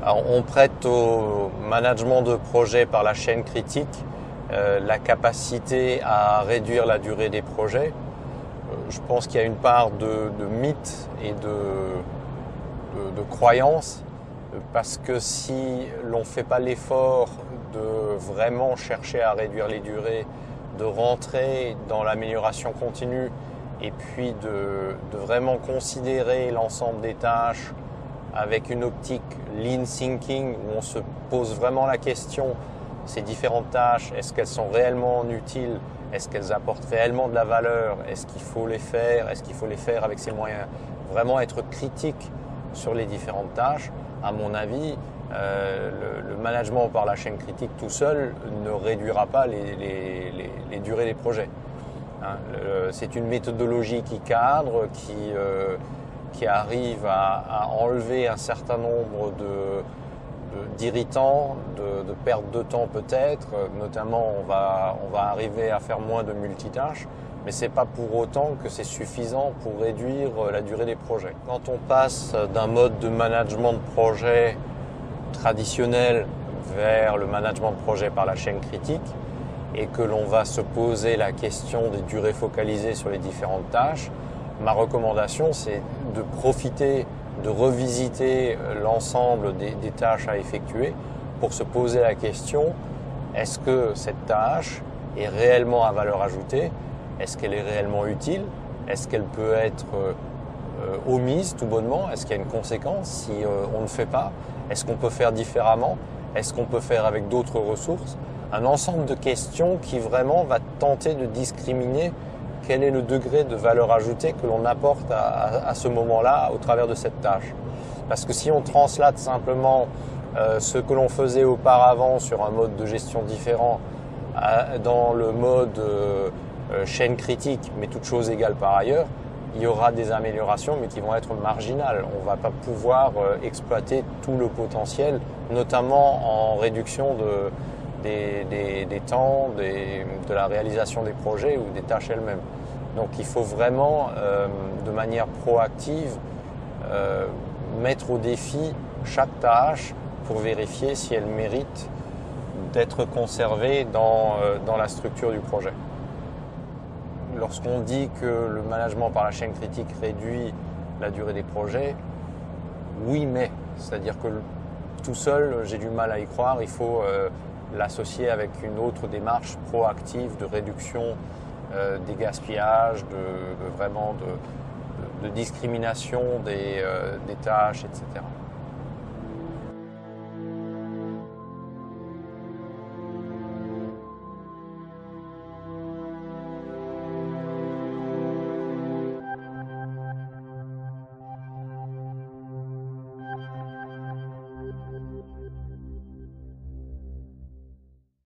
Alors, on prête au management de projet par la chaîne critique la capacité à réduire la durée des projets. Je pense qu'il y a une part de mythe et de croyance, parce que si l'on ne fait pas l'effort de vraiment chercher à réduire les durées, de rentrer dans l'amélioration continue et puis de vraiment considérer l'ensemble des tâches avec une optique lean thinking où on se pose vraiment la question, ces différentes tâches, est-ce qu'elles sont réellement utiles? Est-ce qu'elles apportent réellement de la valeur? Est-ce qu'il faut les faire? Est-ce qu'il faut les faire avec ces moyens? Vraiment être critique sur les différentes tâches. À mon avis, le management par la chaîne critique tout seul ne réduira pas les durées des projets. C'est une méthodologie qui cadre, qui arrive à enlever un certain nombre d'irritants, de perte de temps peut-être, notamment on va arriver à faire moins de multitâches, mais c'est pas pour autant que c'est suffisant pour réduire la durée des projets. Quand on passe d'un mode de management de projet traditionnel vers le management de projet par la chaîne critique, et que l'on va se poser la question des durées focalisées sur les différentes tâches, ma recommandation c'est de profiter, de revisiter l'ensemble des tâches à effectuer pour se poser la question, est-ce que cette tâche est réellement à valeur ajoutée? Est-ce qu'elle est réellement utile? Est-ce qu'elle peut être omise tout bonnement? Est-ce qu'il y a une conséquence si on ne fait pas? Est-ce qu'on peut faire différemment? Est-ce qu'on peut faire avec d'autres ressources? Un ensemble de questions qui vraiment va tenter de discriminer quel est le degré de valeur ajoutée que l'on apporte à ce moment-là au travers de cette tâche. Parce que si on translate simplement ce que l'on faisait auparavant sur un mode de gestion différent dans le mode chaîne critique, mais toutes choses égales par ailleurs, il y aura des améliorations, mais qui vont être marginales. On ne va pas pouvoir exploiter tout le potentiel, notamment en réduction des temps, de la réalisation des projets ou des tâches elles-mêmes. Donc il faut vraiment, de manière proactive, mettre au défi chaque tâche pour vérifier si elle mérite d'être conservée dans la structure du projet. Lorsqu'on dit que le management par la chaîne critique réduit la durée des projets, oui mais, c'est-à-dire que tout seul, j'ai du mal à y croire, il faut l'associer avec une autre démarche proactive de réduction des gaspillages, de discrimination des tâches, etc.